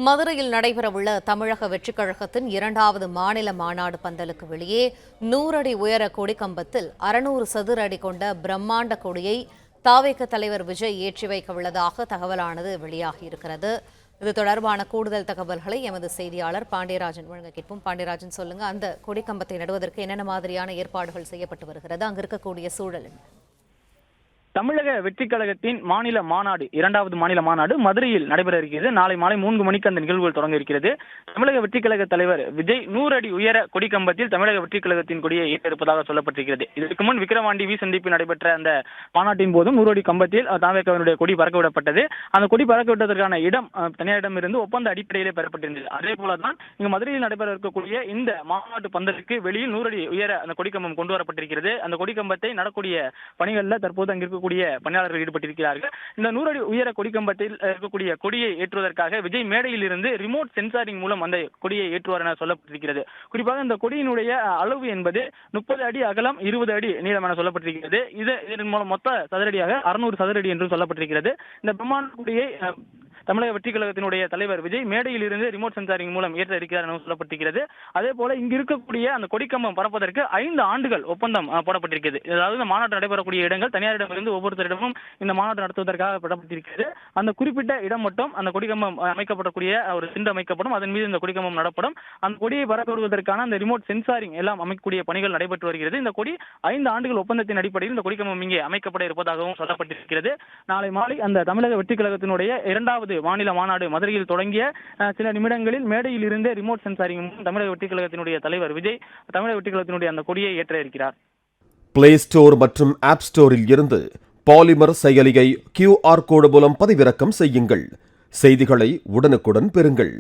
மதுரையில் நடைபெறவுள்ள தமிழக வெற்றிக் கழகத்தின் 2வது மாநில மாநாடு பந்தலுக்கு வெளியே 100 அடி உயர கொடிக்கம்பத்தில் 600 சதுர அடி கொண்ட பிரம்மாண்ட கொடியை தவேக தலைவர் விஜய் ஏற்றி வைக்க உள்ளதாக தகவலானது வெளியாகியிருக்கிறது. இது தொடர்பான கூடுதல் தகவல்களை எமது செய்தியாளர் பாண்டியராஜன் வழங்க கேட்போம். பாண்டியராஜன், சொல்லுங்க, அந்த கொடிக்கம்பத்தை நடுவதற்கு என்னென்ன மாதிரியான ஏற்பாடுகள் செய்யப்பட்டு வருகிறது, அங்கு இருக்கக்கூடிய சூழல் என்ன? தமிழக வெற்றிக் கழகத்தின் மாநில மாநாடு 2வது மாநில மாநாடு மதுரையில் நடைபெற இருக்கிறது. நாளை மாலை 3 மணிக்கு அந்த நிகழ்வுகள் தொடங்க இருக்கிறது. தமிழக வெற்றிக் கழக தலைவர் விஜய் 100 அடி உயர கொடிக்கம்பத்தில் தமிழக வெற்றிக் கழகத்தின் கொடியை ஏற்றிருப்பதாக சொல்லப்பட்டிருக்கிறது. இதற்கு முன் விக்கிரவாண்டி சந்திப்பில் நடைபெற்ற அந்த மாநாட்டின் போதும் 100 அடி கம்பத்தில் தவேகவினுடைய கொடி பறக்கவிடப்பட்டது. அந்த கொடி பறக்கவிட்டதற்கான இடம் தனியாரிடமிருந்து ஒப்பந்த அடிப்படையிலே பெறப்பட்டிருந்தது. அதே போலதான் இங்கு மதுரையில் நடைபெற இருக்கக்கூடிய இந்த மாநாட்டு பந்தலுக்கு வெளியில் 100 அடி உயர அந்த கொடிக்கம்பம் கொண்டு வரப்பட்டிருக்கிறது. அந்த கொடிக்கம்பத்தை நடக்கூடிய பணிகளில் தற்போது அங்கு பணியாளர்கள் ஈடுபட்டிருக்கிறார்கள். இந்த 100 அடி உயர கொடிக்கம்பத்தில் இருக்கக்கூடிய கொடியை ஏற்றுவதற்காக விஜய் மேடையில் இருந்து ரிமோட் சென்சாரிங் மூலம் அந்த கொடியை ஏற்றுவார் என சொல்லப்பட்டிருக்கிறது. குறிப்பாக இந்த கொடியினுடைய அளவு என்பது 30 அடி அகலம், 20 அடி நீளம் என சொல்லப்பட்டிருக்கிறது. இதன் மூலம் மொத்த சதுரடியாக 600 சதுரடி என்று சொல்லப்பட்டிருக்கிறது. இந்த பிரம்மாண்ட கொடியை தமிழக வெற்றிக் கழகத்தினுடைய தலைவர் விஜய் மேடையில் இருந்து ரிமோட் சென்சாரிங் மூலம் ஏற்ற இருக்கிறார் என சொல்லப்பட்டிருக்கிறது. அதே போல இங்கு இருக்கக்கூடிய அந்த கொடிக்கம்பம் பறப்பதற்கு 5 ஆண்டுகள் ஒப்பந்தம் போடப்பட்டிருக்கிறது. அதாவது இந்த மாநாடு நடைபெறக்கூடிய இடங்கள் தனியாரிடமிருந்து ஒவ்வொருத்தரிடமும் இந்த மாநாடு நடத்துவதற்காக பெறப்பட்டிருக்கிறது. அந்த குறிப்பிட்ட இடம் மட்டும் அந்த கொடிக்கம்பம் அமைக்கப்படக்கூடிய ஒரு திண்டு அமைக்கப்படும். அதன் மீது இந்த கொடிக்கம்பம் நடப்படும். அந்த கொடியை பறக்க விடுவதற்கான அந்த ரிமோட் சென்சாரிங் எல்லாம் அமைக்கக்கூடிய பணிகள் நடைபெற்று வருகிறது. இந்த கொடி 5 ஆண்டுகள் ஒப்பந்தத்தின் அடிப்படையில் இந்த கொடிக்கம்பம் இங்கே அமைக்கப்பட இருப்பதாகவும் சொல்லப்பட்டிருக்கிறது. நாளை மாலை அந்த தமிழக வெற்றிக் கழகத்தினுடைய 2வது மாநில மாநாடு மதுரையில் தொடங்கிய சில நிமிடங்களில் மேடையில் இருந்தே ரிமோட் சென்சாரிங் தமிழக வெற்றிக் கழகத்தினுடைய தலைவர் விஜய் தமிழக வெற்றிக் கழகத்தினுடைய அந்த கொடியை ஏற்ற இருக்கிறார். பிளே ஸ்டோர் மற்றும் ஆப் ஸ்டோரில் இருந்து பாலிமர் செயலியை QR கோடு மூலம் பதிவிறக்கம் செய்யுங்கள். செய்திகளை உடனுக்குடன் பெறுங்கள்.